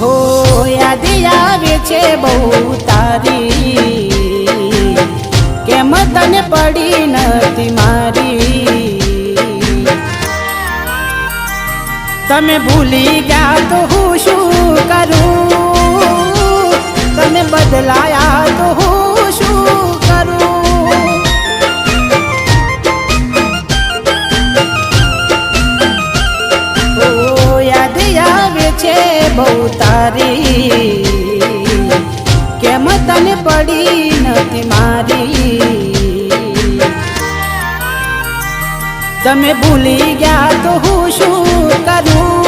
હો યાદ આવે છે બહુ તારી, કેમ તને પડી નથી મારી। તમે ભૂલી ગયા તો હું શું કરું, તમે બદલાયા તો હું શું કરું। ઓ યાદ આવે છે બહુ તારી, કેમ તને પડી નથી મારી। તમે ભૂલી ગયા તો હું શું કરું,